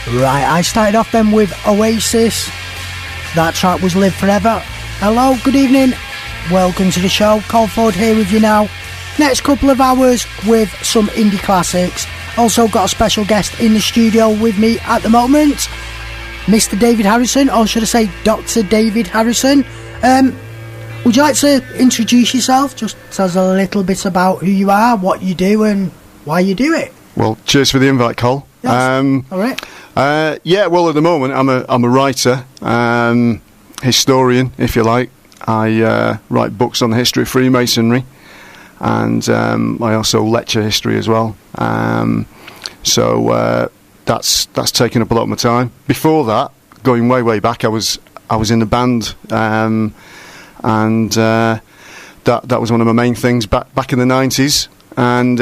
Right, I started off then with Oasis. That track was Live Forever. Hello, good evening. Welcome to the show. Col Ford here with you now. Next couple of hours with some indie classics. Also got a special guest in the studio with me at the moment, Mr. David Harrison, or should I say Dr. David Harrison. Would you like to introduce yourself? Just tell us a little bit about who you are, what you do and why you do it. Well, cheers for the invite, Col. Yes. All right. Yeah, well, at the moment I'm a writer, historian, if you like. I write books on the history of Freemasonry, and I also lecture history as well. So that's taken up a lot of my time. Before that, going way back, I was in a band, and that was one of my main things back in the 90s. And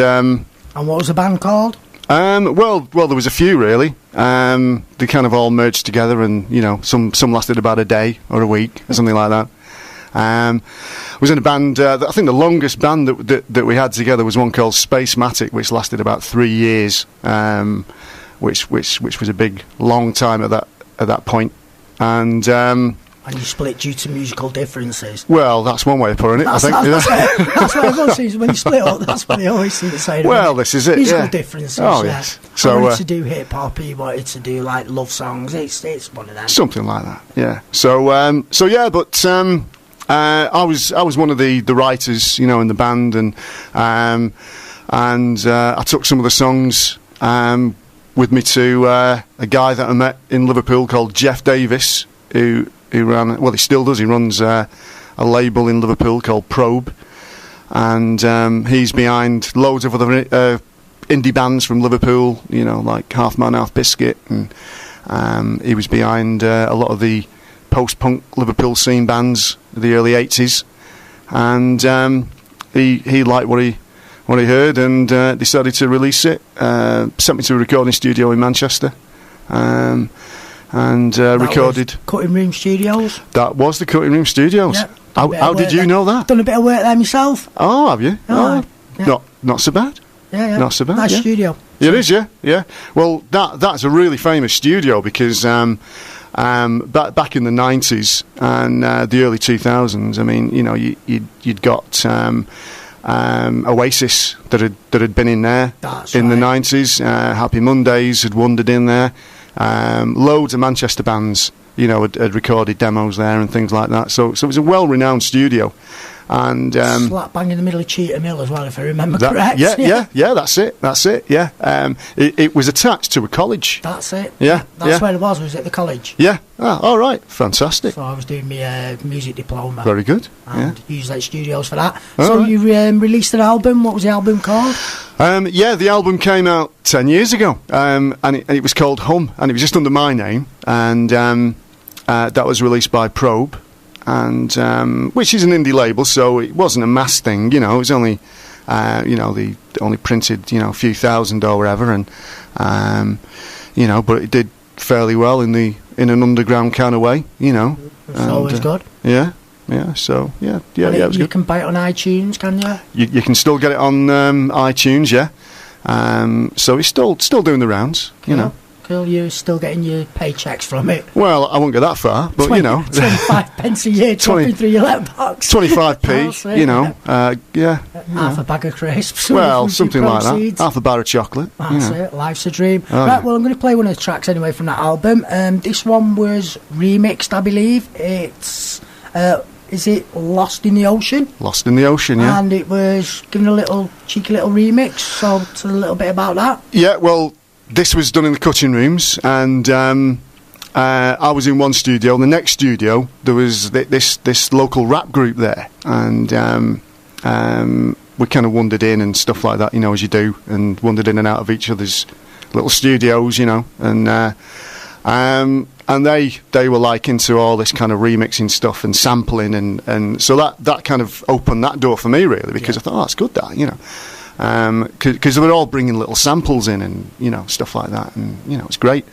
what was the band called? Well, there was a few really. They kind of all merged together, and some lasted about a day or a week or something like that. I was in a band. I think the longest band that we had together was one called Spacematic, which lasted about 3 years, which was a big long time at that point. And you split due to musical differences. Well, that's one way of putting it. I think that's what everyone sees when you split up. That's what they always seem to say. Well, this is it. Musical differences. Oh yes. So I wanted to do hip hop. He wanted to do like love songs. It's one of them. Something like that. Yeah. So yeah, but I was one of the writers, in the band, and I took some of the songs with me to a guy that I met in Liverpool called Jeff Davis, who ran, well, he still does. He runs a label in Liverpool called Probe, and he's behind loads of other indie bands from Liverpool, like Half Man, Half Biscuit, and he was behind a lot of the post-punk Liverpool scene bands of the early 80s, and he liked what he heard and decided to release it. Sent me to a recording studio in Manchester, and recorded. Cutting Room Studios. That was the Cutting Room Studios. Yep. How did you know that? Done a bit of work there myself. Oh, have you? Oh, yeah. Not so bad. Yeah. Not so bad. Nice yeah. studio. It is, yeah. Well, that's a really famous studio because back in the 90s and the early 2000s, I mean, you'd got Oasis that had been in there. That's in right. the 90s. Happy Mondays had wandered in there. Loads of Manchester bands, had recorded demos there and things like that. So it was a well-renowned studio, and slap bang in the middle of Cheetah Mill as well, if I remember correct. Yeah. That's it. Yeah, it was attached to a college. That's it. Yeah, that's where it was at the college. Yeah. Oh, all right, fantastic. So I was doing my music diploma. Very good. And used like studios for that. All so right. you released an album. What was the album called? Yeah, the album came out 10 years ago, and it was called Hum, and it was just under my name, and that was released by Probe, and which is an indie label, so it wasn't a mass thing, it was only, they only printed, a few thousand or whatever, and, but it did fairly well in an underground kind of way, It's always good. Yeah. Yeah, so it was You good. can buy it on iTunes, can you? You can still get it on iTunes, yeah. So it's still doing the rounds, Cool, you're still getting your paychecks from it. Well, I won't go that far, but 25 pence a year dropping through your letterbox. 25p, yeah. Half a bag of crisps. Well, something like that. Half a bar of chocolate. That's it. Life's a dream. Oh, right, well, I'm going to play one of the tracks anyway from that album. This one was remixed, I believe. It's is it Lost in the Ocean? Lost in the Ocean, yeah. And it was given a cheeky little remix. So tell a little bit about that. Yeah, well, this was done in the Cutting Rooms, and I was in one studio. In the next studio, there was this local rap group there, and we kind of wandered in and stuff like that, as you do, and wandered in and out of each other's little studios, and they were like into all this kind of remixing stuff and sampling, and so that kind of opened that door for me, really, because I thought, that's good, that, because they were all bringing little samples in and stuff like that, and it's great.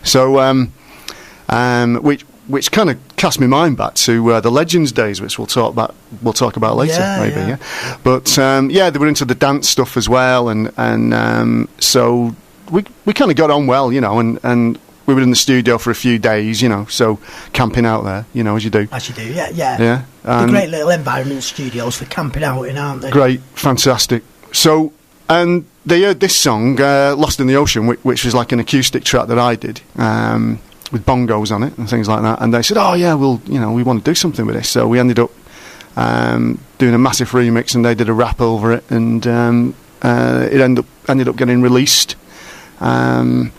So which kind of cast my mind back to the Legends days, which we'll talk about later, maybe. Yeah. But they were into the dance stuff as well, and so we kind of got on well, and we were in the studio for a few days, you know, so camping out there, you know, as you do. As you do, yeah, yeah. Yeah. They're great little environment studios for camping out in, aren't they? Great, fantastic. So, and they heard this song, Lost in the Ocean, which was like an acoustic track that I did, with bongos on it and things like that. And they said, oh yeah, well, you know, we want to do something with this. So we ended up doing a massive remix, and they did a rap over it, and it ended up getting released. And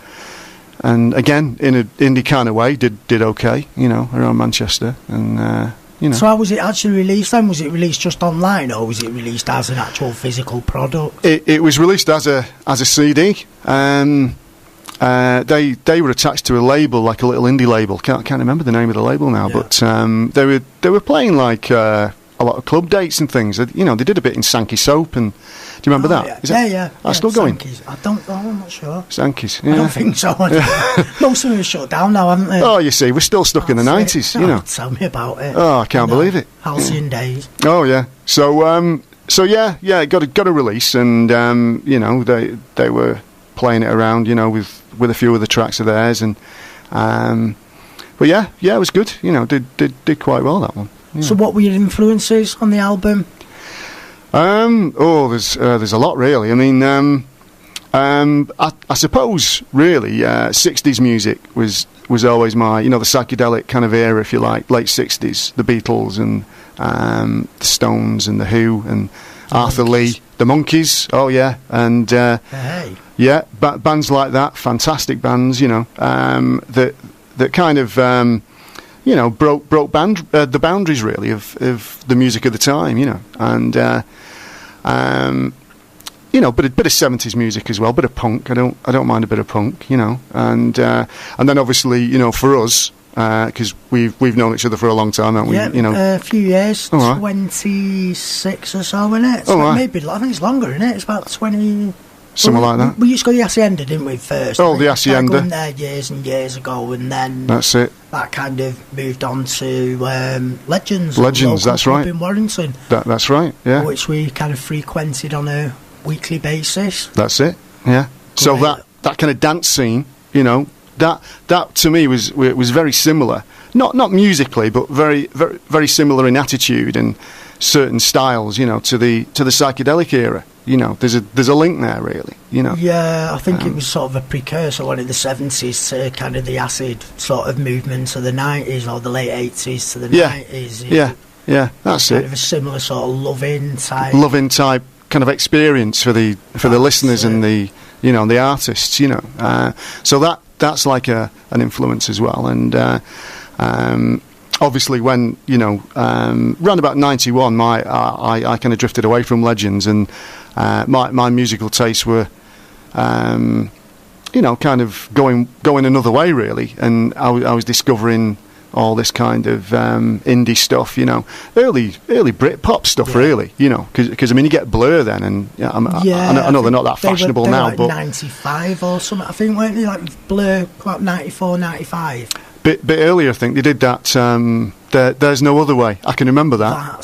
again, in an indie kind of way, did okay, you know, around Manchester, and you know. So how was it actually released then? Was it released just online, or was it released as an actual physical product? It was released as a CD. They were attached to a label, like a little indie label. Can't remember the name of the label now, yeah. But they were playing like a lot of club dates and things. You know, they did a bit in Sankey Soap, and do you remember that? Yeah. That's still going. Sankey's. I don't know. I'm not sure. Sankey's. Yeah. I don't think so. Most of them are shut down now, haven't they? Oh, you see, we're still stuck in the 90s. You know. Tell me about it. Oh, I can't believe it. Halcyon days. Oh yeah. So yeah, it got a release, and you know, they were playing it around, you know, with a few of the tracks of theirs, and but yeah, it was good. You know, did quite well, that one. Yeah. So what were your influences on the album? There's a lot, really. I mean, I suppose really 60s music was always my, you know, the psychedelic kind of era, if you like, late 60s, the Beatles and the Stones and the Who and Arthur Lee, the Monkees. Oh yeah, and yeah, bands like that, fantastic bands, you know, that kind of you know, broke the boundaries really of the music of the time, you know, and you know, but a bit of 70s music as well, bit of punk. I don't mind a bit of punk, you know, and then obviously, you know, for us, because we've known each other for a long time, haven't we? Yeah, you know, a few years, right. 26 or so, isn't it? Right. Maybe I think it's longer, isn't it? It's about 20. Something like that. We used to go to the Hacienda, didn't we, first? Oh, the Hacienda. Going there years and years ago, and then that's it. That kind of moved on to Legends. Legends, that's right. In Warrington. That's right, yeah. Which we kind of frequented on a weekly basis. That's it, yeah. Great. So that kind of dance scene, you know, that to me was very similar. Not musically, but very, very, very similar in attitude and certain styles, you know, to the psychedelic era. You know, there's a link there, really. You know. Yeah, I think it was sort of a precursor, one in the 70s to kind of the acid sort of movement of the 90s, or the late 80s to the 90s. Yeah, that's it. Kind of a similar sort of loving type kind of experience for the listeners and the, you know, the artists. You know, so that's like an influence as well, and. Obviously, when, you know, round about 91, I kind of drifted away from Legends, and my musical tastes were, you know, kind of going another way, really. And I was discovering all this kind of indie stuff, you know, early Britpop stuff, really, you know, because I mean, you get Blur then, and I know they're not that fashionable now, like but 95 or something, I think, weren't they? Like Blur, about 94, 95. Bit earlier, I think they did that. There's No Other Way. I can remember that.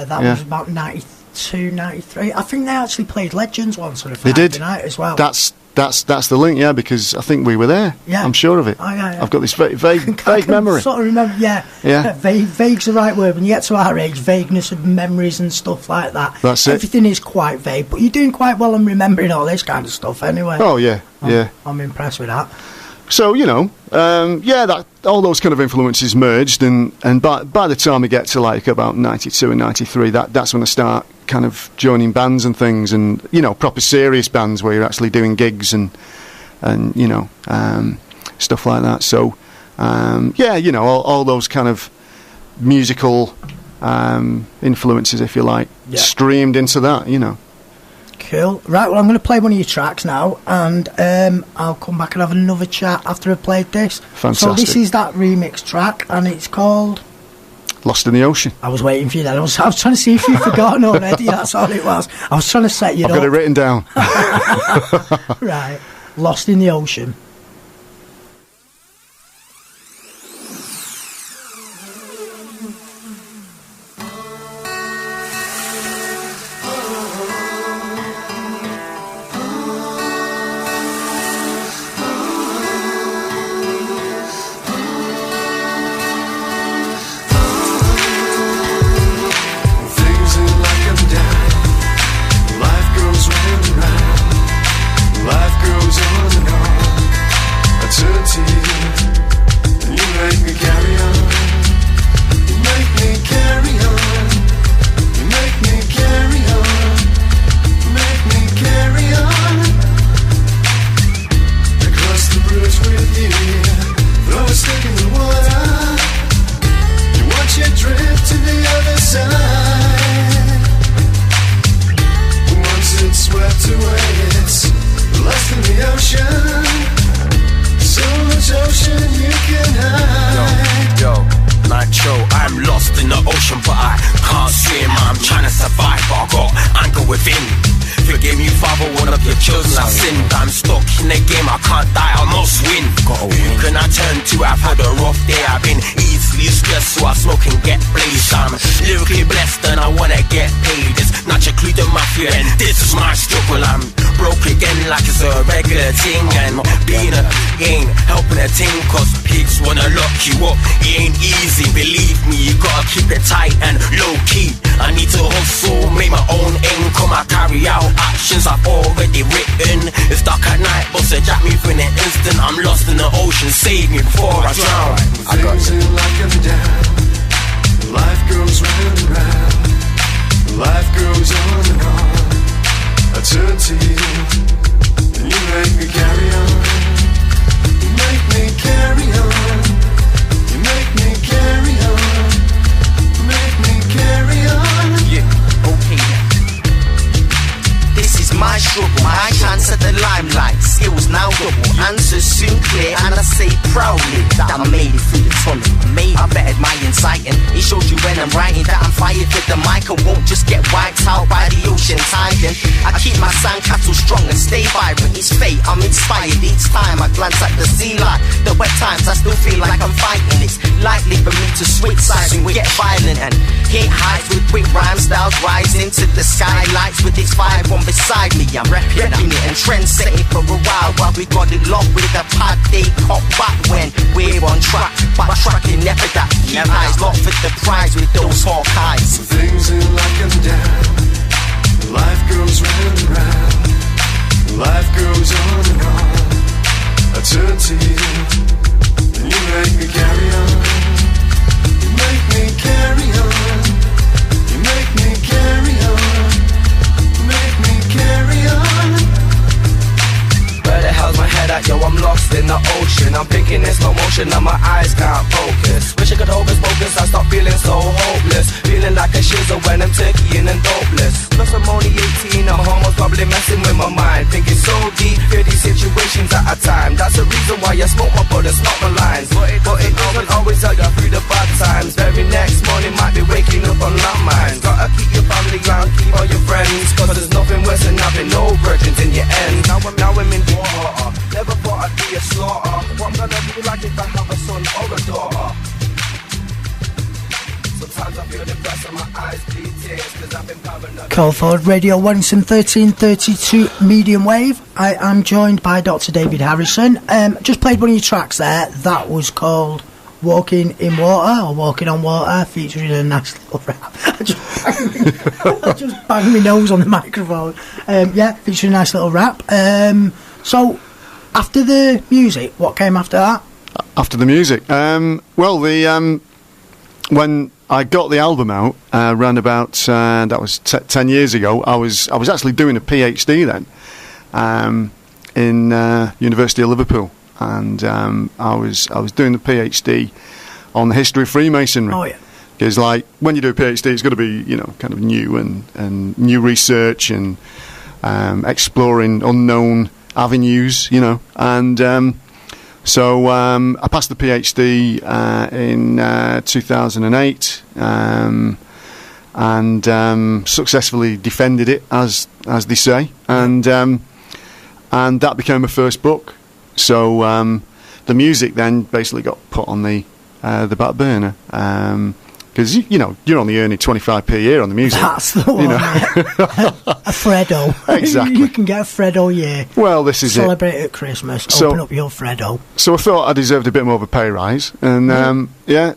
That was about 92, 93. I think they actually played Legends once on a Friday night as well. That's the link, yeah, because I think we were there. Yeah, I'm sure of it. Oh, yeah. I've got this vague memory. Sort of remember, yeah. Vague's the right word. When you get to our age, vagueness of memories and stuff like that. That's it. Everything is quite vague, but you're doing quite well in remembering all this kind of stuff anyway. Oh yeah, I'm impressed with that. So, you know, that all those kind of influences merged, and by the time we get to like about 92 and 93, that's when I start kind of joining bands and things, and, you know, proper serious bands where you're actually doing gigs and you know, stuff like that. So, you know, all those kind of musical influences, if you like, streamed into that, you know. Cool. Right, well, I'm going to play one of your tracks now, and I'll come back and have another chat after I've played this. Fantastic. So this is that remix track, and it's called Lost in the Ocean. I was waiting for you then. I was trying to see if you'd forgotten already. That's all it was. I was trying to set you up. I've got it written down. Right. Lost in the Ocean. you. Throw a stick in the water. You watch it drift to the other side. Once it's swept away, it's lost in the ocean. So much ocean you can hide. Yo, Nitro, I'm lost in the ocean, but I can't swim. I'm trying to survive, but I got anger within. Forgive me, Father, one of your children I've sinned. I'm stuck in the game, I can't die, I must win. Who can I turn to? I've had a rough day. I've been easily stressed, so I smoke and get blazed. I'm lyrically blessed and I wanna get paid. It's not your clue to mafia, and this is my struggle. I'm broke again like it's a regular thing, and being a ain't helping a thing, cause pigs wanna lock you up. It ain't easy, believe me, you gotta keep it tight and low key. I need to hustle, make my own income. I carry out actions I've already written. It's dark at night, but they jack me for an instant. I'm lost in the ocean, save me before I drown. I got things in life and down. Life goes round and round. Life goes on and on. I turn to you, and you make me carry on. You make me carry on. You make me carry on. You make me carry on. Yeah, okay. This is my struggle, my chance at the limelight. Skills now double, answers soon clear, and I say proudly that I made it through the tunnel. I bettered my insight, and it shows you when I'm writing that I'm fired with the mic. I won't just get wiped out by the ocean tide. And I keep my sandcastle strong and stay vibrant. It's fate, I'm inspired each time I glance at the sea light. The wet times I still feel like I'm fighting. It's likely for me to switch sides and get violent and hit heights with quick rhyme styles, rising to the skylights with this vibe on beside me. I'm repping it and trend setting for a while we got it locked with a pad. They cop back when we're on track, but tracking never that. Keep eyes locked for the prize with those hawk eyes. Things in life come down. Life goes round and round. Life goes on and on. I turn to you, and you make me carry on. You make me carry on. You make me carry on. You make me carry on. Where the hell's my head at? Yo, I'm lost in the ocean. I'm thinking in slow motion and my eyes can't focus. Wish I could hocus pocus, I stop feeling so hopeless. Feeling like a shizzle when I'm turkeying and dopeless. Plus I'm only 18, I'm almost probably messing with my mind. Thinking so deep, 50 situations at a time. That's the reason why I smoke my bullets, not my lines. But it doesn't always help you through the bad times. Very next morning might be waking up on landmines. Gotta keep your family ground, keep all your friends, cause there's nothing worse than having no virgins in your end. Now I'm in water, never thought I'd be a slaughter. What I'm gonna do like if I have a son or a daughter? Sometimes I feel depressed and my eyes bleed tears, cause I've been paranoid. Col Ford Radio, Warrington 1332 medium wave. I am joined by Dr. David Harrison. Just played one of your tracks there. That was called Walking in Water, or Walking on Water, featuring a nice little rap. I just banged my nose on the microphone. Yeah, featuring a nice little rap. So, after the music, what came after that? After the music, well, when I got the album out, around about that was 10 years ago, I was actually doing a PhD then in University of Liverpool, and I was doing the PhD on the history of Freemasonry. Oh yeah. Because like when you do a PhD, it's got to be kind of new and new research and exploring unknown avenues, and so I passed the PhD in 2008 and successfully defended it, as they say, and that became my first book. So the music then basically got put on the back burner. Because, you're only earning 25p a year on the music. That's the one, a Freddo. Exactly. You can get a Freddo a year. Well, this is Celebrate it at Christmas. Open up your Freddo. So I thought I deserved a bit more of a pay rise. And,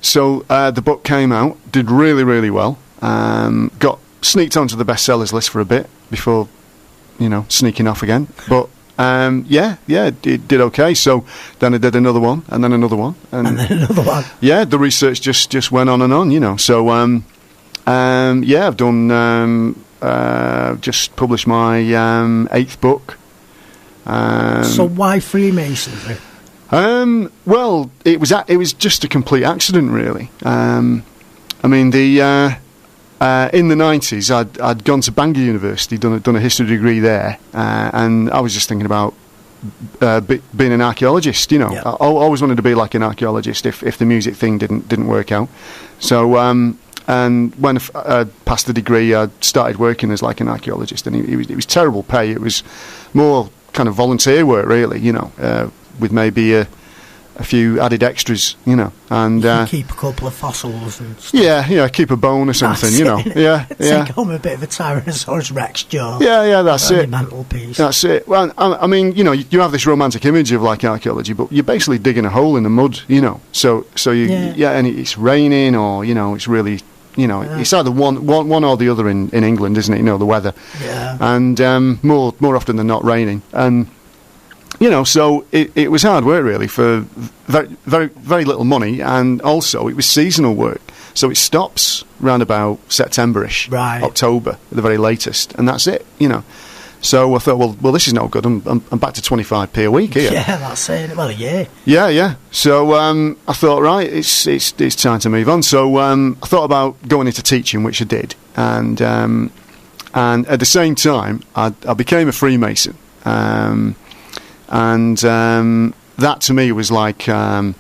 so the book came out, did really, really well. Got sneaked onto the bestsellers list for a bit before, sneaking off again. But... it did okay. So then I did another one, and then another one, and then another one. Yeah, the research just went on and on, So I've done just published my 8th book. So why Freemasonry? Well, it was just a complete accident, really. I mean, in the 90s, I'd gone to Bangor University, done a history degree there, and I was just thinking about being an archaeologist. You know, I always wanted to be like an archaeologist if the music thing didn't work out. So, and when I passed the degree, I started working as like an archaeologist, and it was terrible pay. It was more kind of volunteer work, really. You know, with maybe a few added extras, you know, and keep a couple of fossils and stuff. Yeah, keep a bone or something, you know. Yeah, Take home a bit of a Tyrannosaurus Rex jaw. Yeah, that's it. Mantelpiece. That's it. Well, I mean, you know, you have this romantic image of like archaeology, but you're basically digging a hole in the mud, you know. So and it's raining, or you know, it's really, you know, it's either one or the other in England, isn't it? You know, the weather. Yeah. And more often than not, raining. And you know, so it was hard work, really, for very, very, very little money, and also it was seasonal work. So it stops round about September-ish, right. October at the very latest, and that's it, you know. So I thought, well, this is no good. I'm back to 25p a week here. Yeah, that's it. Well, yeah. Yeah. So I thought, right, it's time to move on. So I thought about going into teaching, which I did, and at the same time, I became a Freemason. And that to me was like, you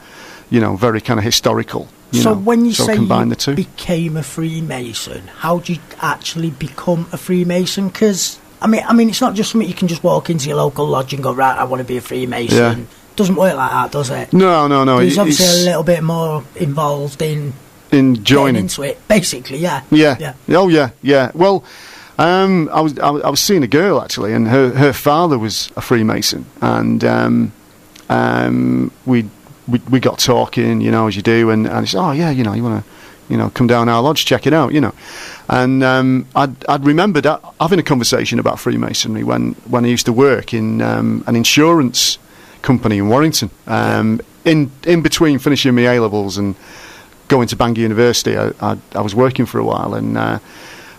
know, very kind of historical. So when you say combine you the two. became a Freemason, how did you actually become a Freemason? Because I mean, it's not just something you can just walk into your local lodge and go, right, I want to be a Freemason. Yeah. Doesn't work like that, does it? No. There's obviously a little bit more involved in joining into it. Basically, yeah. Yeah. Oh yeah. Well. I was seeing a girl actually, and her father was a Freemason, and we got talking, you know, as you do, and he said, oh yeah, you know, you want to, you know, come down our lodge, check it out, you know, and I'd remembered having a conversation about Freemasonry when I used to work in an insurance company in Warrington, in between finishing my A-levels and going to Bangor University. I was working for a while, and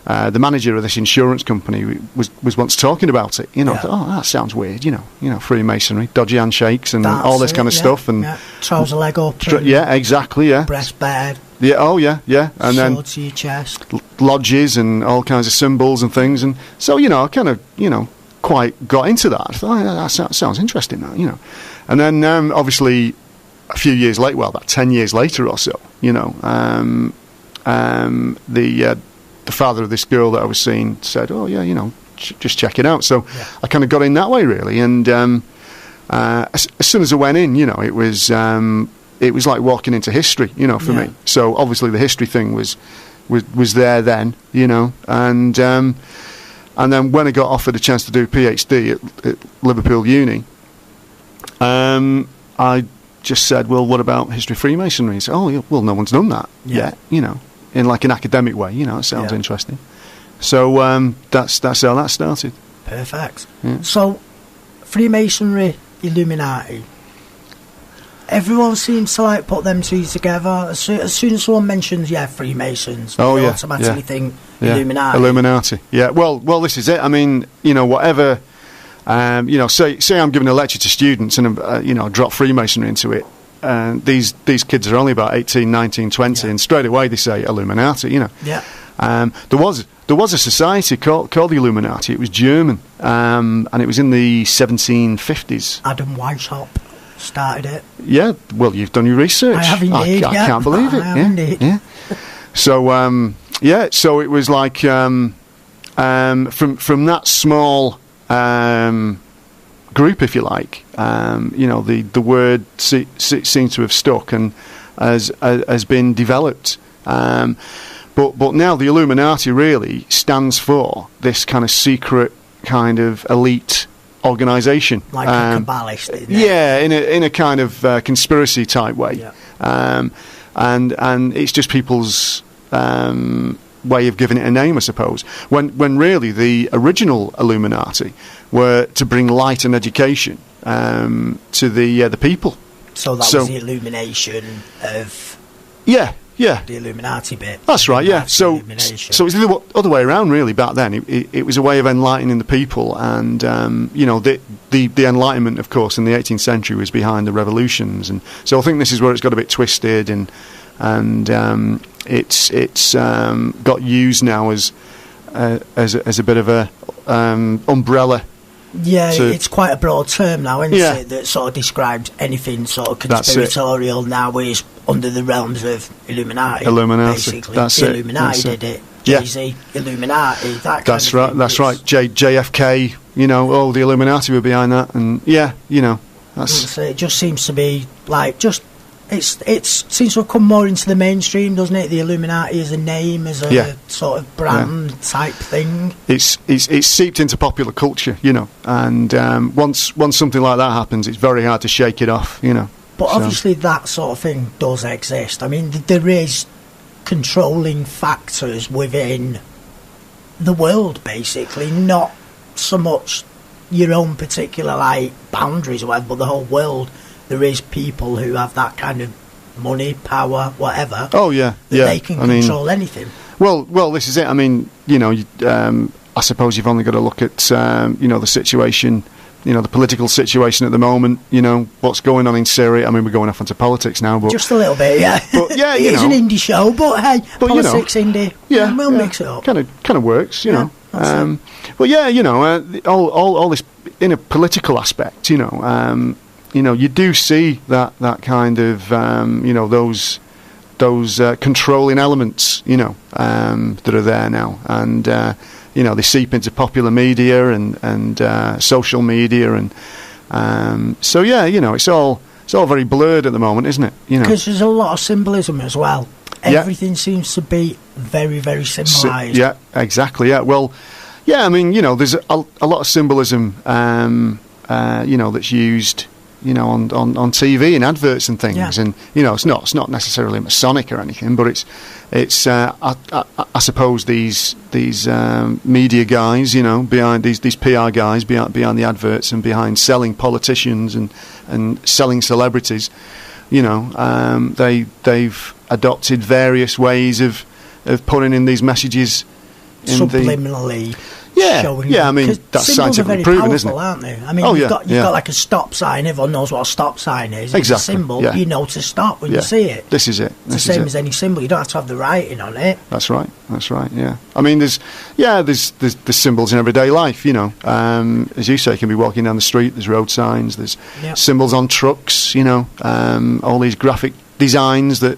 the manager of this insurance company was once talking about it. You know, thought, that sounds weird. You know, Freemasonry, dodgy handshakes, and all this kind of stuff, and trouser leg up. Yeah, exactly. Yeah, breast bared. Yeah. Oh, yeah. And sword then to your chest, lodges and all kinds of symbols and things, and so you know, I kind of quite got into that. I thought, that sounds interesting. That, you know, and then obviously a few years later, well, about 10 years later or so, you know, the father of this girl that I was seeing said, oh yeah, you know, just check it out. So I kind of got in that way, really, and as soon as I went in, you know, it was like walking into history, you know, for me. So obviously the history thing was there then, you know, and then when I got offered a chance to do a PhD at Liverpool Uni, I just said, well, what about history of Freemasonry? He said, oh, yeah, well, no one's done that yet, you know, in like an academic way, you know, it sounds interesting. So that's how that started. Perfect. Yeah. So Freemasonry, Illuminati, everyone seems to like put them two together. As soon as someone mentions Freemasons, they automatically think Illuminati. Illuminati. Yeah. Well, this is it. I mean, you know, whatever. You know, say I'm giving a lecture to students and you know, drop Freemasonry into it. These kids are only about 18, 19, 20, and straight away they say Illuminati. You know. Yeah. There was a society called the Illuminati. It was German, and it was in the 1750s. Adam Weishaupt started it. Yeah. Well, you've done your research. I have indeed. I can't believe it. I have indeed. Yeah. So so it was like from that small group, if you like, you know, the word seems to have stuck and has been developed. But now the Illuminati really stands for this kind of secret, kind of elite organisation, like a Kabbalist, isn't it? Yeah, in a kind of conspiracy type way. Yeah. And it's just people's way of giving it a name, I suppose. When really the original Illuminati were to bring light and education to the people. So that was the illumination of. Yeah, Yeah. The Illuminati bit. That's right, yeah. So Illumination. it's the other way around, really, back then. It was a way of enlightening the people, and, the Enlightenment, of course, in the 18th century was behind the revolutions, and so I think this is where it's got a bit twisted, and it's got used now as a bit of a umbrella. Yeah, it's quite a broad term now, isn't Yeah. it? That sort of describes anything sort of conspiratorial now is under the realms of Illuminati. Basically, that's the it. Illuminati That's did it. Yeah. Jay-Z, Illuminati, that kind That's of right. thing. That's right. JFK. The Illuminati were behind that, and that's It just seems to be like it seems to have come more into the mainstream, doesn't it? The Illuminati as a name, as a sort of brand type thing. It's seeped into popular culture, and once something like that happens, it's very hard to shake it off, But obviously that sort of thing does exist. I mean, there is controlling factors within the world, basically, not so much your own particular boundaries or whatever, but the whole world. There is people who have that kind of money, power, whatever. Oh yeah, they can control anything. Well, this is it. I mean, I suppose you've only got to look at the situation, the political situation at the moment. What's going on in Syria. I mean, we're going off into politics now, but just a little bit, yeah. But yeah, it's an indie show, but hey, politics, indie. Yeah, we'll mix it up. Kind of works, you know. Well, yeah, all this in a political aspect, you do see that kind of those controlling elements, that are there now, and they seep into popular media and social media, and so it's all very blurred at the moment, isn't it? Because there's a lot of symbolism as well. Everything seems to be very, very symbolised. Yeah, exactly. Yeah, well, yeah. I mean, there's a lot of symbolism, that's used. On TV and adverts and things, and it's not necessarily Masonic or anything, but it's I suppose these media guys, behind these PR guys behind the adverts and behind selling politicians and selling celebrities, they've adopted various ways of putting in these messages subliminally. Showing I mean, that's scientifically proven, powerful, isn't it? Aren't they? I mean, you've got like a stop sign. Everyone knows what a stop sign is. It's a symbol. You know to stop when you see it. This is it. It's the same as any symbol. You don't have to have the writing on it. That's right. Yeah. I mean, there's symbols in everyday life. As you say, you can be walking down the street. There's road signs. There's symbols on trucks. All these graphic designs that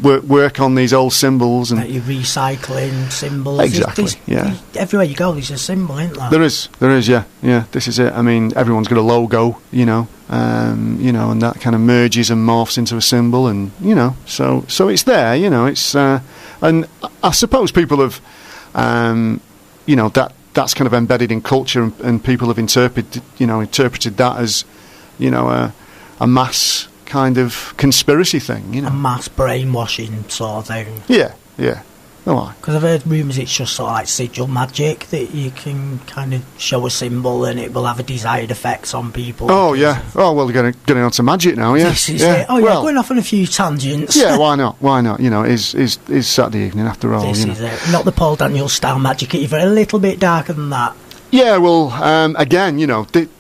work on these old symbols, and you're recycling symbols. Exactly. Everywhere you go, there's a symbol, isn't there? There is. Yeah. This is it. I mean, everyone's got a logo, and that kind of merges and morphs into a symbol, and so it's there. It's and I suppose people have, that's kind of embedded in culture, and people have interpreted that as, a mass kind of conspiracy thing, a mass brainwashing sort of thing. Yeah. Because I've heard rumours it's just sort of like sigil magic, that you can kind of show a symbol and it will have a desired effect on people. Oh yeah. Oh well, getting on to magic now. Yeah. This is it. Oh yeah, going off on a few tangents. Yeah, why not? It's Saturday evening after all. This is it. Not the Paul Daniels style magic either. A little bit darker than that. Yeah, well, again,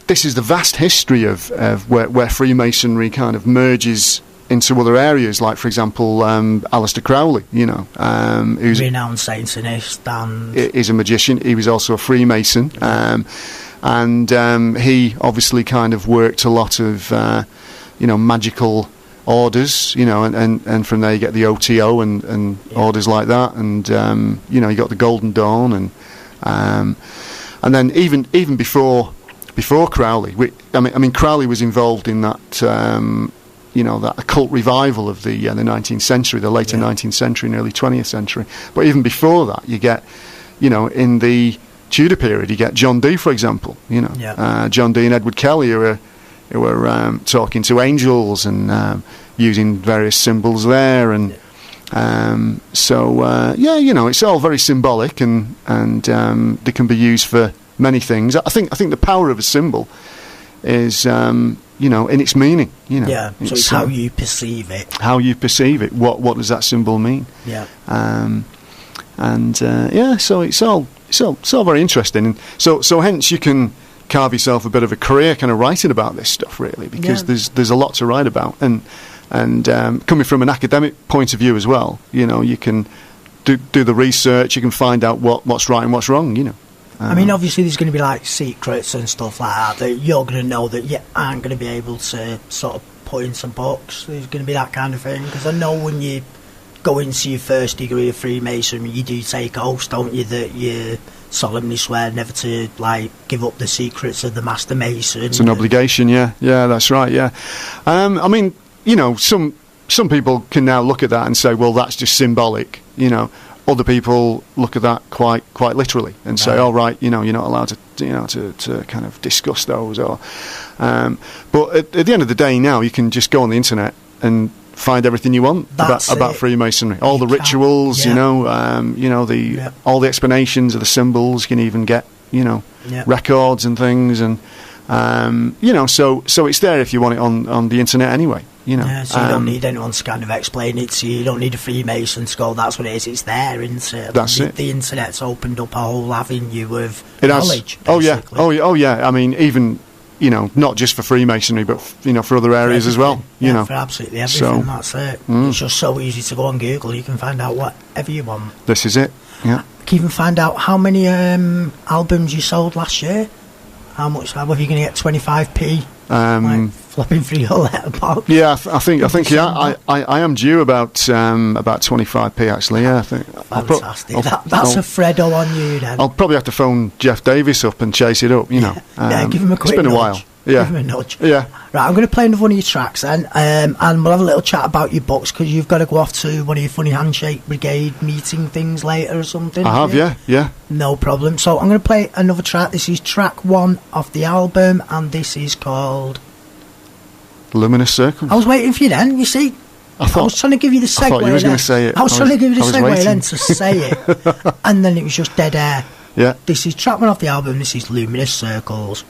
this is the vast history of where Freemasonry kind of merges into other areas, like, for example, Aleister Crowley, who's renowned Satanist and is a magician. He was also a Freemason, and he obviously kind of worked a lot of, magical orders, and from there you get the OTO and orders like that, and you got the Golden Dawn, and then even before Crowley, I mean Crowley was involved in that that occult revival of the 19th century, the later 19th century and early 20th century. But even before that, you get in the Tudor period, you get John Dee, for example. John Dee and Edward Kelly who were talking to angels and using various symbols there, and it's all very symbolic, and they can be used for many things. I think the power of a symbol is you know, in its meaning, you know. Yeah, so it's how you perceive it. How you perceive it. What does that symbol mean? Yeah. So it's all very interesting, and so hence you can carve yourself a bit of a career kind of writing about this stuff, really, because there's a lot to write about, and coming from an academic point of view as well, you know, you can do the research, you can find out what's right and what's wrong, you know. I mean, obviously there's going to be like secrets and stuff like that you're going to know that you aren't going to be able to sort of put in some books. There's going to be that kind of thing, because I know when you go into your first degree of Freemasonry, you do take oaths, don't you, that you solemnly swear never to like give up the secrets of the Master Mason. It's an obligation, yeah, that's right, yeah. I mean, you know, some people can now look at that and say, well, that's just symbolic, you know. Other people look at that quite literally and say, "All right, you know, you're not allowed to kind of discuss those." Or, but at the end of the day, now you can just go on the internet and find everything you want about Freemasonry, all the rituals, you know, all the explanations of the symbols. You can even get, you know, records and things, and you know, so it's there if you want it on the internet anyway. You know, so you don't need anyone to kind of explain it to you. You don't need a Freemason to go, that's what it is, it's there, isn't it? That's it. The internet's opened up a whole avenue of it knowledge. Has. Oh yeah. I mean, even, you know, not just for Freemasonry, but, you know, for other areas as well. You know, for absolutely everything. That's it. It's just so easy to go on Google. You can find out whatever you want. This is it. Yeah. You can even find out how many albums you sold last year. How much? Whether you're going to get 25p. Flopping through your letterbox. Yeah, I think I am due about 25p actually. Yeah, I think. Fantastic. That's a Freddo on you then. I'll probably have to phone Jeff Davis up and chase it up. You know, give him a quick. It's been nudge. a while. Yeah, give him a nudge. Yeah. Right, I'm going to play another one of your tracks then, and we'll have a little chat about your books, because you've got to go off to one of your funny handshake brigade meeting things later or something. I have, yeah. No problem. So I'm going to play another track. This is track 1 off the album, and this is called Luminous Circle. I was waiting for you then, you see. I was trying to give you the segue. I thought you was going to say it. I was trying to give you the segue then to say it, and then it was just dead air. Yeah. This is track 1 off the album. This is Luminous Circles.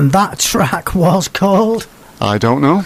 And that track was called... I don't know.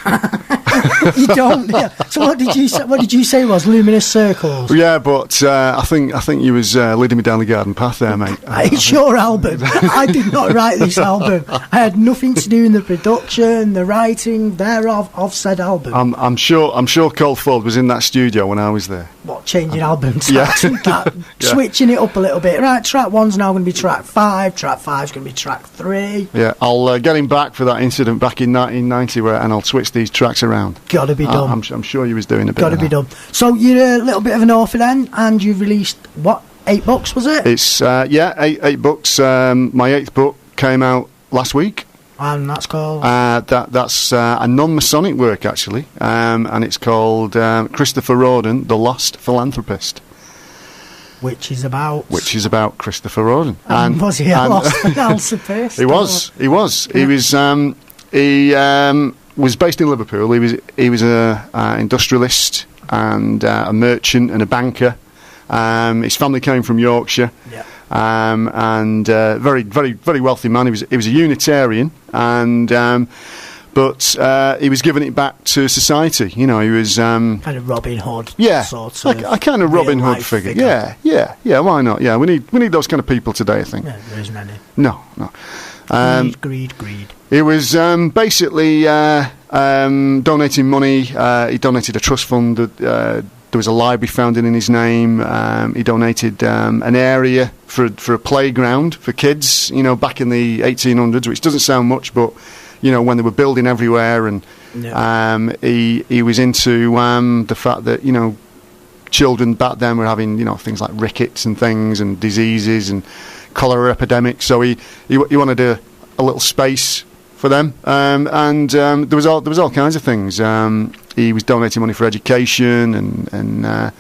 You don't? Yeah. So what did you say? What did you say was Luminous Circles? Yeah, but I think you was leading me down the garden path there, mate. It's your album. I did not write this album. I had nothing to do in the production, the writing thereof of said album. I'm sure Col Ford was in that studio when I was there. What, changing album tracks Yeah. and that, Yeah. switching it up a little bit. Right, track 1's now going to be track 5. Track 5's going to be track 3. Yeah, I'll get him back for that incident back in 1990, and I'll switch these tracks around. Got to be done. I'm sure you was doing a bit. Got to be done. So you're a little bit of an author then, and you've released what, 8 books? Was it? It's eight books. My 8th book came out last week. And that's called that's a non-Masonic work actually, and it's called Christopher Rawdon, the Lost Philanthropist. which is about Christopher Rawdon. And was he a lost philanthropist? He was. He was. Yeah. He was based in Liverpool. He was a industrialist and a merchant and a banker. His family came from Yorkshire. Yeah. And very, very, very wealthy man. He was a Unitarian, and but he was giving it back to society. You know, he was kind of Robin Hood. yeah, sort like of a kind of Robin Hood real-life figure. Yeah. Why not? Yeah, we need those kind of people today, I think. Yeah, there isn't any. No. Greed. He was basically donating money. He donated a trust fund. There was a library founded in his name. He donated an area for a playground for kids, you know, back in the 1800s, which doesn't sound much, but, you know, when they were building everywhere. And he was into the fact that, you know, children back then were having, you know, things like rickets and things and diseases and cholera epidemics. So he wanted a little space for them, and there was all kinds of things. He was donating money for education, and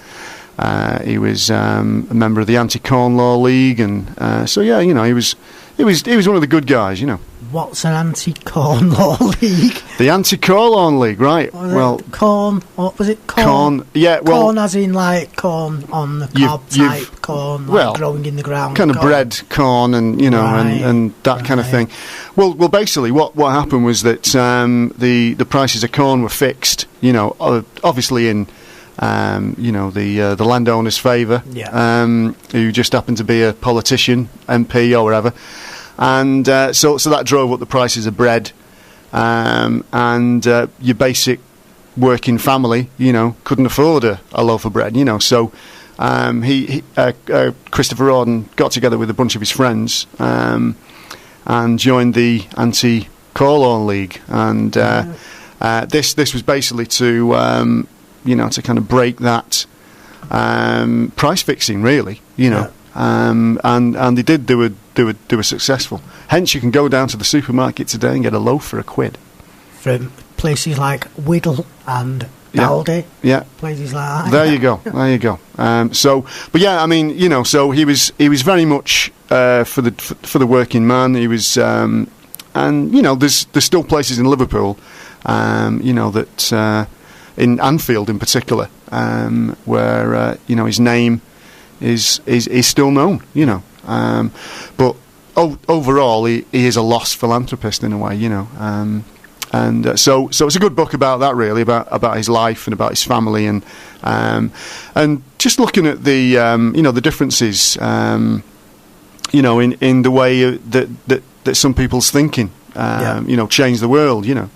he was a member of the Anti-Corn Law League, and so yeah, you know, he was one of the good guys, you know. What's an Anti-Corn Law League? The Anti-Corn Law League, right? Well, corn. What was it? Corn. Yeah, well, corn as in like corn on the cob type corn, like well, growing in the ground. Kind of corn. bread corn, and you know, and that kind of thing. Well, basically, what happened was that the prices of corn were fixed. You know, obviously in you know, the landowner's favour. Yeah. Who just happened to be a politician, MP or whatever. And so that drove up the prices of bread, and your basic working family, you know, couldn't afford a loaf of bread, you know. So Christopher Rawdon got together with a bunch of his friends and joined the Anti-Corn Law League, and this was basically to you know, to kind of break that price fixing, really, you know. And they did do a successful. Hence, you can go down to the supermarket today and get a loaf for £1 from places like Whittle and Aldi. Yeah, places like that. There you go. So, but yeah, I mean, you know, so he was very much for the working man. He was, and you know, there's still places in Liverpool, you know, that in Anfield in particular, where you know, his name is still known, you know, but overall he is a lost philanthropist in a way, you know, and so it's a good book about that, really, about his life and about his family, and just looking at the you know, the differences, you know, in the way that some people's thinking you know, change the world, you know,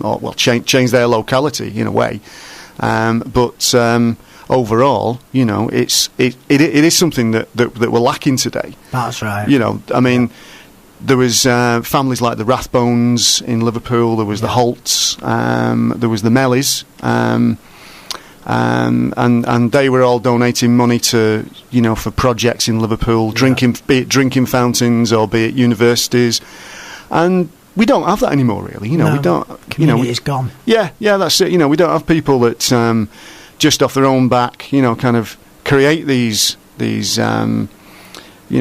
or well, change their locality in a way, but overall, you know, it is something that we're lacking today. That's right. You know, I mean, there was families like the Rathbones in Liverpool. There was the Holts. There was the Mellies, and they were all donating money to, you know, for projects in Liverpool, be it drinking fountains or be it universities, and we don't have that anymore, really. You know, we don't. You know, it's gone. Yeah, that's it. You know, we don't have people that just off their own back, you know, kind of create these you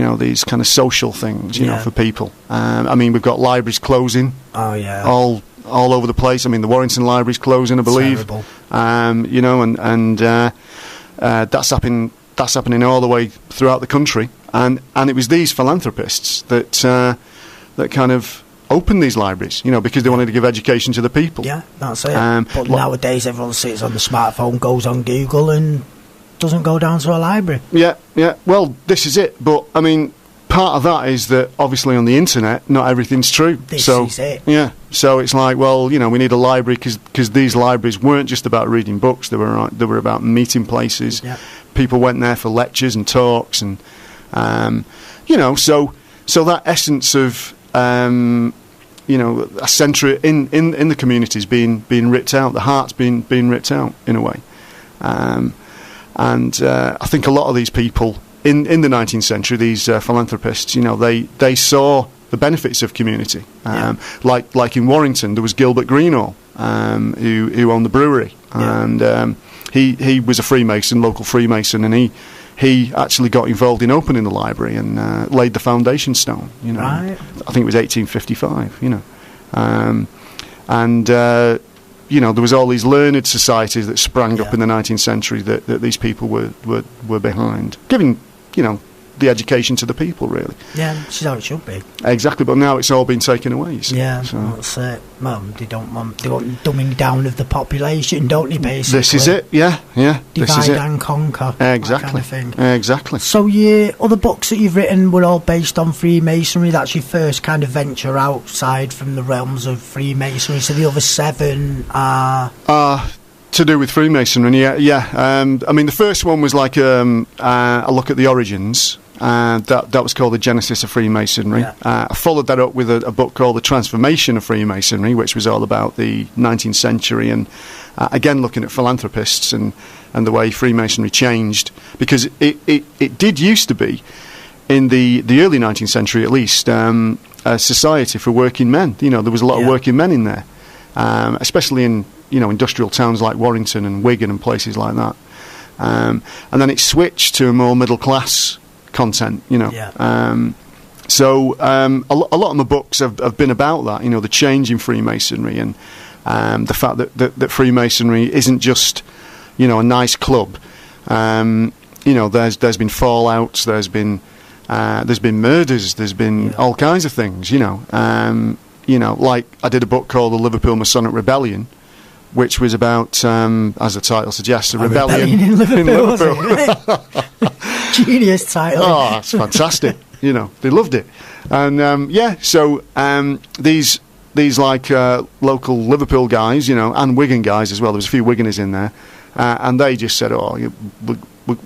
know, these kind of social things, you know, for people. I mean, we've got libraries closing. Oh yeah. All over the place. I mean, the Warrington library's closing, I believe. Terrible. You know, and that's happening all the way throughout the country. And it was these philanthropists that kind of opened these libraries, because they wanted to give education to the people. Yeah, that's it. But nowadays, everyone sits on the smartphone, goes on Google, and doesn't go down to a library. Yeah. Well, this is it. But I mean, part of that is that obviously on the internet, not everything's true. This is it. Yeah. So it's like, well, we need a library because these libraries weren't just about reading books. They were about meeting places. Yeah. People went there for lectures and talks, and so that essence of a centre in the communities being ripped out, the heart's being ripped out in a way. And I think a lot of these people in the 19th century, these philanthropists, they saw the benefits of community. Like in Warrington, there was Gilbert Greenall, who owned the brewery, and he was a Freemason, local Freemason, and he actually got involved in opening the library and laid the foundation stone. Right. I think it was 1855. There was all these learned societies that sprang up in the 19th century that these people were behind, giving the education to the people, really. Yeah, this is how it should be. Exactly, but now it's all been taken away. Yeah, that's it. Well, they want dumbing down of the population, don't they, basically? This is it, yeah. Divide and conquer. Exactly. That kind of thing. Exactly. So your other books that you've written were all based on Freemasonry. That's your first kind of venture outside from the realms of Freemasonry. So the other 7 are... to do with Freemasonry, yeah. I mean, the first one was like a look at the origins. That was called The Genesis of Freemasonry. Yeah. I followed that up with a book called The Transformation of Freemasonry, which was all about the 19th century and again looking at philanthropists and the way Freemasonry changed, because it did used to be, in the early 19th century at least, a society for working men. There was a lot of working men in there, especially in industrial towns like Warrington and Wigan and places like that. And then it switched to a more middle class content, So a lot of my books have been about that, the change in Freemasonry and the fact that Freemasonry isn't just, a nice club. There's been fallouts, there's been murders, there's been all kinds of things, like I did a book called The Liverpool Masonic Rebellion, which was about, as the title suggests, a rebellion in Liverpool. Genius title. Oh, that's fantastic. They loved it. And so these like local Liverpool guys, and Wigan guys as well. There was a few Wiganers in there, and they just said, we're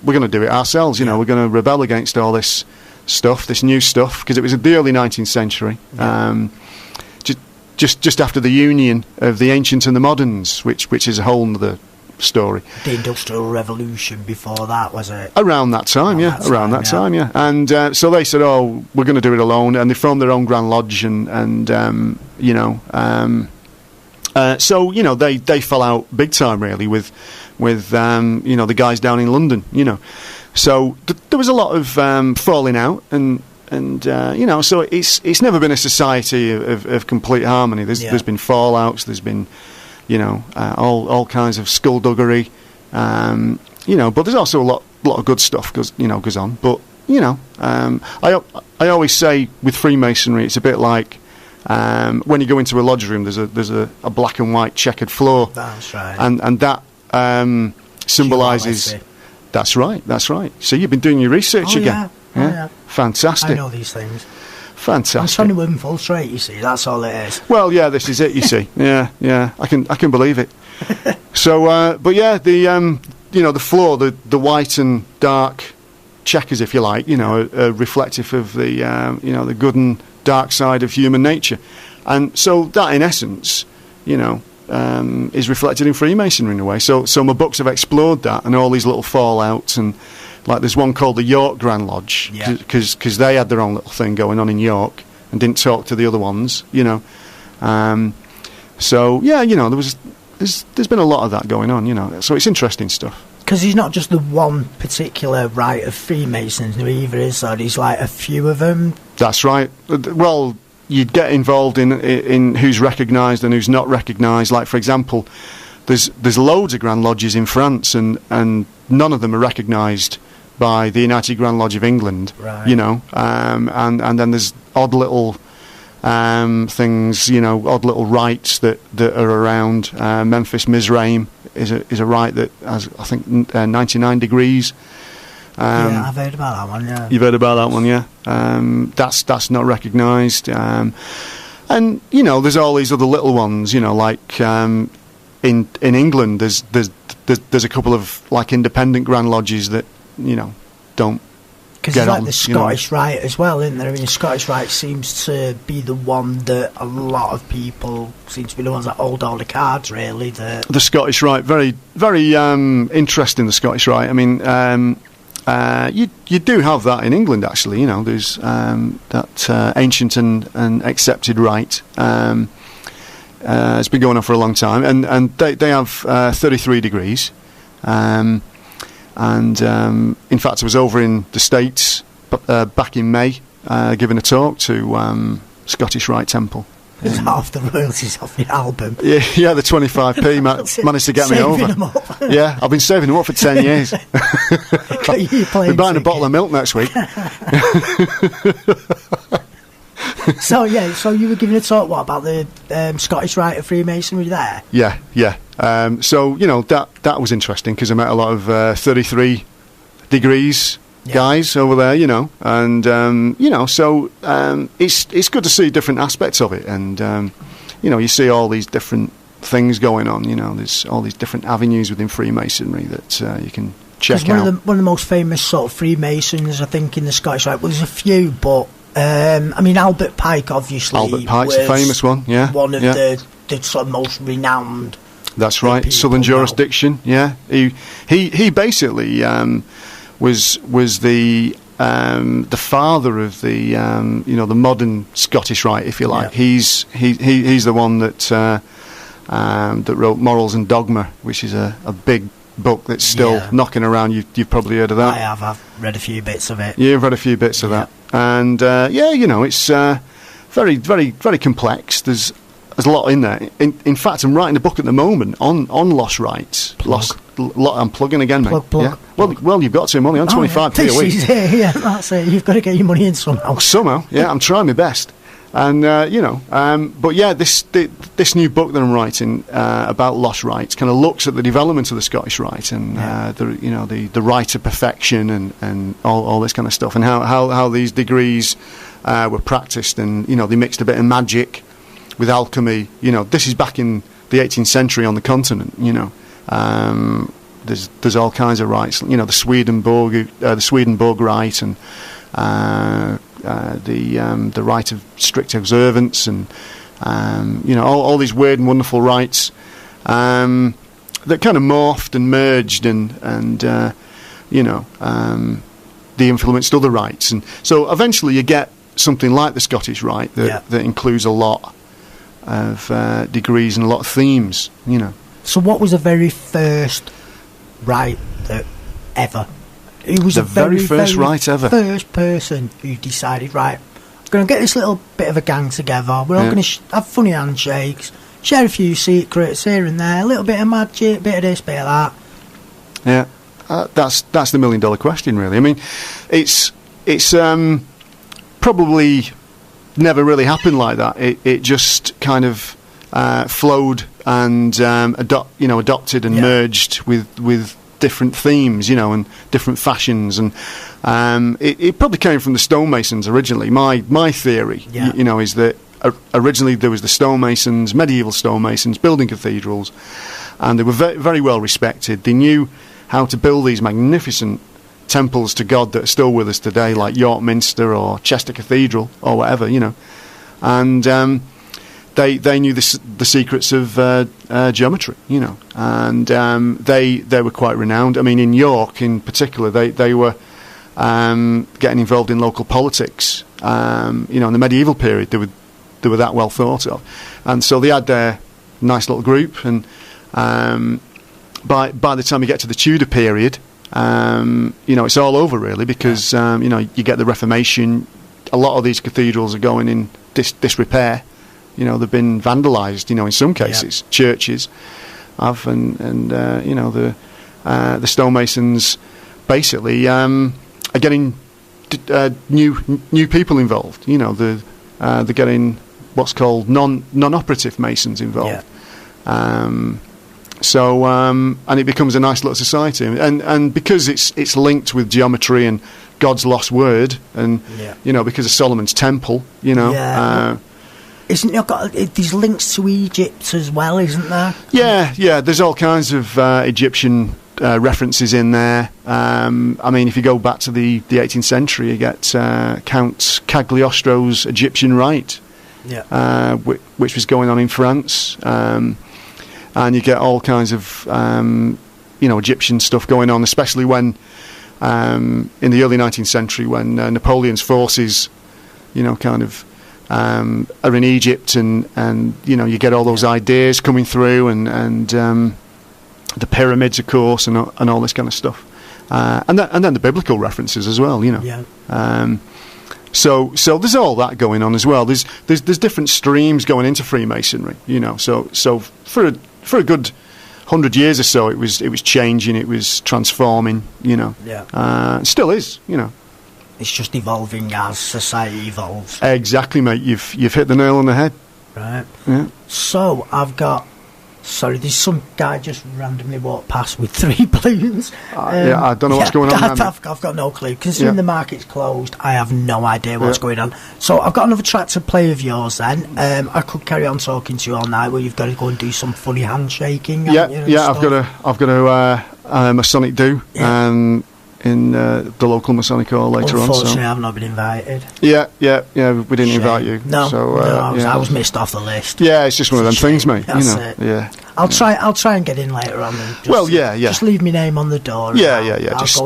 going to do it ourselves. We're going to rebel against all this stuff, this new stuff, because it was the early 19th century. Just after the union of the ancients and the moderns, which is a whole other story. The Industrial Revolution before that, was it? Around that time, Around that time. And so they said, we're going to do it alone, and they formed their own Grand Lodge, so they fell out big time really with the guys down in London. So there was a lot of falling out and so it's never been a society of complete harmony. There's been fallouts. There's been, all kinds of skullduggery. But there's also a lot of good stuff goes on. But I always say with Freemasonry, it's a bit like when you go into a lodge room. There's a black and white checkered floor. That's right. And that symbolises. That's right. So you've been doing your research again. Yeah. Fantastic. I know these things. Fantastic. I'm trying to infiltrate, you see. That's all it is. Well, yeah, this is it. You see, yeah. I can believe it. So, but yeah, the floor, the white and dark checkers, if you like, are reflective of the the good and dark side of human nature, and so that, in essence, is reflected in Freemasonry in a way. So my books have explored that and all these little fallouts, and like there's one called the York Grand Lodge, because they had their own little thing going on in York and didn't talk to the other ones, So there's been a lot of that going on, So it's interesting stuff. Because he's not just the one particular rite of Freemasonry either, is there? He's like a few of them. That's right. Well, you'd get involved in who's recognised and who's not recognised. Like, for example, there's loads of Grand Lodges in France, and none of them are recognised by the United Grand Lodge of England. Right. And then there's odd little things, odd little rites that are around. Memphis Mizraim is a rite that has, I think, 99 degrees. Yeah, I've heard about that one. Yeah, you've heard about that one, yeah. That's not recognised, and there's all these other little ones, like in England, there's a couple of like independent Grand Lodges that don't. Because it's like the Scottish Rite as well, isn't there? I mean, the Scottish Rite seems to be the one that a lot of people seem to be the ones that hold all the cards, really. The Scottish Rite, very, very interesting, the Scottish Rite. I mean, you do have that in England, actually. There's that ancient and accepted rite. It's been going on for a long time, and they have 33 degrees. And in fact, I was over in the States back in May, giving a talk to Scottish Rite Temple. It's half the royalties off your album. Yeah, the 25p managed to get me over. Them up. Yeah, I've been saving them up for 10 years. We're buying a bottle of milk next week. So you were giving a talk, what, about the Scottish Rite of Freemasonry there? Yeah. So, that was interesting, because I met a lot of 33 degrees guys over there, and, so it's good to see different aspects of it, and, you see all these different things going on, there's all these different avenues within Freemasonry that you can check out. One of the most famous sort of Freemasons, I think, in the Scottish Rite, well, there's a few, but I mean, Albert Pike, obviously. Albert Pike's a famous one, yeah. One of the sort of most renowned. That's right, Southern jurisdiction, yeah. He basically was the father of the the modern Scottish Rite, if you like. Yeah. He's the one that wrote Morals and Dogma, which is a big book that's still knocking around. You've probably heard of that. I have. I've read a few bits of it. Yeah, I've read a few bits of that. And it's very, very, very complex. There's a lot in there. In fact, I'm writing a book at the moment on lost rights. I'm plugging again, mate. Plug. Well, you've got to. I'm only on 25p a week. Yeah, that's it. You've got to get your money in somehow. Somehow, yeah. I'm trying my best. And but yeah, this new book that I'm writing about lost rights kind of looks at the development of the Scottish Rite and the rite of perfection and all this kind of stuff, and how these degrees were practiced, and they mixed a bit of magic with alchemy. This is back in the 18th century on the continent. There's all kinds of rites. The Swedenborg rite and. The rite of strict observance and all these weird and wonderful rites that kind of morphed and merged and they influenced other rites, and so eventually you get something like the Scottish Rite that includes a lot of degrees and a lot of themes. So what was the very first rite that ever? It was the very first rite ever. First person who decided, right, I'm going to get this little bit of a gang together. We're all going to have funny handshakes, share a few secrets here and there, a little bit of magic, bit of this, bit of that. Yeah, that's the $1 million question, really. I mean, it's probably never really happened like that. It just kind of flowed and adopted and merged with different themes, and different fashions, and it probably came from the stonemasons originally. My theory, is that originally there was the stonemasons, medieval stonemasons, building cathedrals, and they were very, very well respected. They knew how to build these magnificent temples to God that are still with us today, like York Minster or Chester Cathedral or whatever, and They knew the secrets of geometry, and they were quite renowned. I mean, in York, in particular, they were getting involved in local politics. In the medieval period, they were that well thought of, and so they had their nice little group. And by the time you get to the Tudor period, it's all over really, because you get the Reformation. A lot of these cathedrals are going in disrepair. They've been vandalised, in some cases. Churches have, and the stonemasons basically are getting new people involved. They're getting what's called non-operative Masons involved. So and it becomes a nice little society, and because it's linked with geometry and God's lost word, and because of Solomon's temple, isn't there got these links to Egypt as well, isn't there? Yeah. There's all kinds of Egyptian references in there. I mean, if you go back to the 18th century, you get Count Cagliostro's Egyptian Rite, which was going on in France. And you get all kinds of, Egyptian stuff going on, especially when, in the early 19th century, when Napoleon's forces, are in Egypt, and you get all those ideas coming through, and the pyramids, of course, and all this kind of stuff, and then the biblical references as well, So there's all that going on as well. There's different streams going into Freemasonry, So for a good 100 years or so, it was changing, it was transforming, It still is, It's just evolving as society evolves. Exactly, mate. You've hit the nail on the head. Right. Yeah. So there's some guy just randomly walked past with 3 balloons. I don't know what's going on there. I've got no clue. Considering the market's closed, I have no idea what's going on. So I've got another track to play of yours then. I could carry on talking to you all night, where you've got to go and do some funny handshaking. I've got a Masonic do. In the local Masonic hall later on. Unfortunately, I've not been invited. Yeah, we didn't invite you. No, so, I was missed off the list. Yeah, it's just one of them things, mate. That's it. Yeah. I'll try and get in later on. And just leave my name on the door. I'll go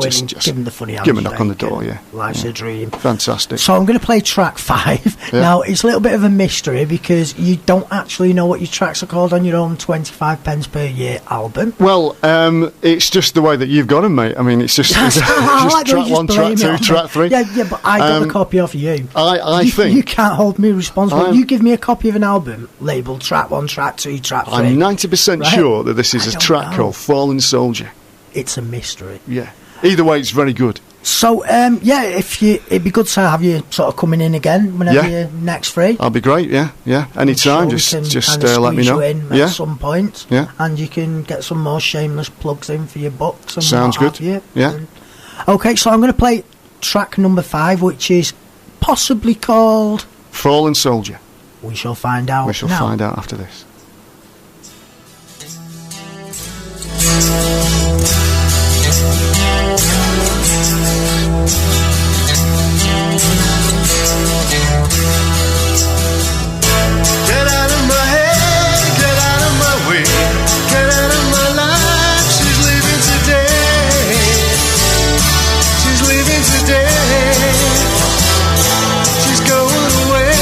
in and give them the funny handshake. Give them a knock on the door. Life's a dream. Fantastic. So I'm going to play track 5. Now it's a little bit of a mystery because you don't actually know what your tracks are called on your own 25 pence per year album. Well, it's just the way that you've got them, mate. I mean, it's just like track 1, track 2, track 3. Yeah, but I got a copy off you. I think you can't hold me responsible. You give me a copy of an album labelled track 1, track 2, track 3. I'm 90% sure that this is a track called Fallen Soldier. It's a mystery. Yeah. Either way, it's very good. So, it'd be good to have you sort of coming in again whenever you're next free. I'll be great, yeah. Anytime, just let me know. In at some point. Yeah. And you can get some more shameless plugs in for your books. And sounds good. Yeah. Okay, so I'm going to play track number 5, which is possibly called Fallen Soldier. We shall find out. We shall find out after this. Get out of my head, get out of my way, get out of my life. She's leaving today. She's leaving today. She's going away.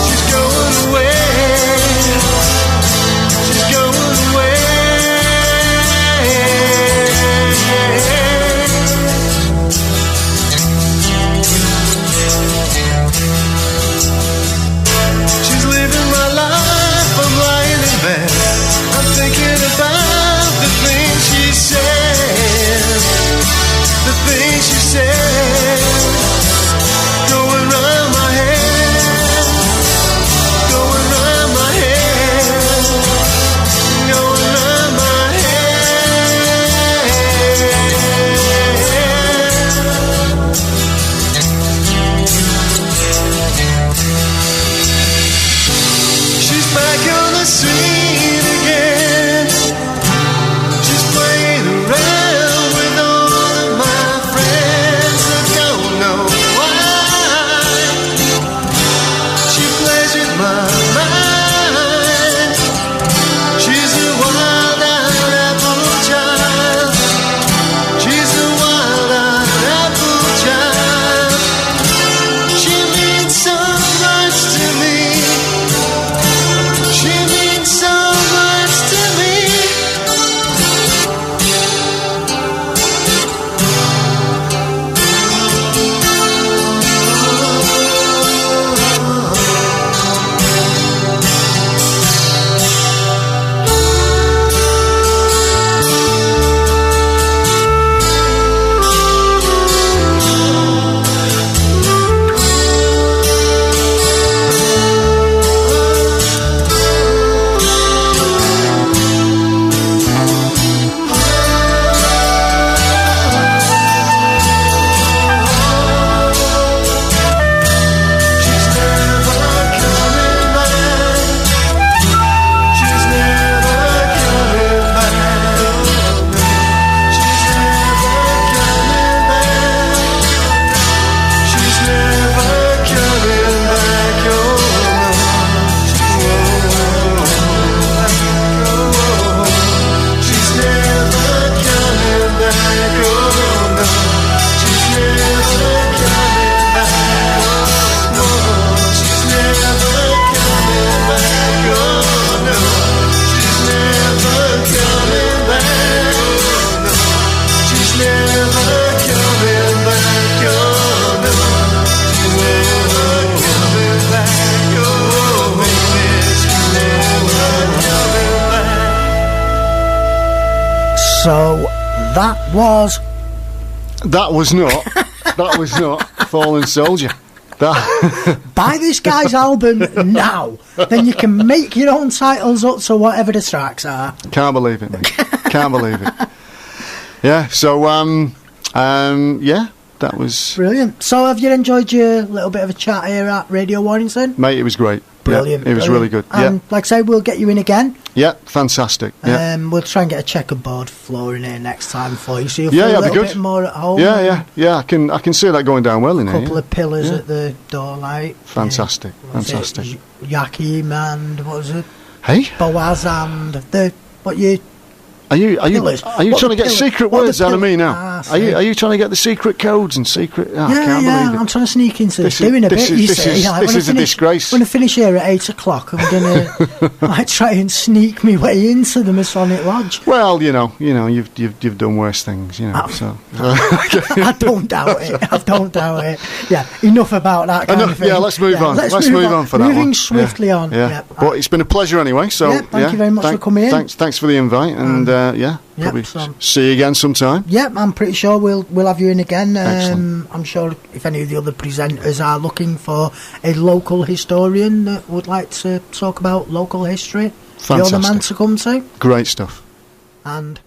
She's going away. She's going away. She's living my life, I'm lying in bed. I'm thinking about the things she said. The things she said. Going round my head. Going round my head. Going round my head. She's back on the scene again. She's playing around with all of my friends. I don't know why. She plays with my mind. She's a wild-eyed apple child. She's a wild-eyed apple child. She means so much to me. She means so So that was not Fallen Soldier. Buy this guy's album now, then you can make your own titles up to whatever the tracks are. Can't believe it, mate. Can't believe it. Yeah, so yeah, that was brilliant. So have you enjoyed your little bit of a chat here at Radio Warrington? Mate, it was great. Brilliant. Yeah, it was really good. And like I say, we'll get you in again. Yeah, fantastic. Yeah. We'll try and get a checkerboard floor in here next time for you, so you'll feel a little bit more at home. Yeah. I can see that going down well in here. A couple of pillars at the door light. Fantastic. Yakim and what was it? Hey, Boaz and Are you trying to get secret words out of me now? Are you trying to get the secret codes and secret? Oh, I can't believe it. I'm trying to sneak into doing a bit. This is a disgrace. When I finish here at 8 o'clock, I'm gonna try and sneak my way into the Masonic Lodge. Well, you know, you've done worse things, you know. So I don't doubt it. Yeah, enough about that kind of thing. Yeah, let's move on. Let's move on for that one. Moving swiftly on. Yeah. But it's been a pleasure anyway. So thank you very much for coming in. Thanks for the invite and. Probably see you again sometime. I'm pretty sure we'll have you in again. Excellent. I'm sure if any of the other presenters are looking for a local historian that would like to talk about local history, fantastic. You're the man to come to. Great stuff. And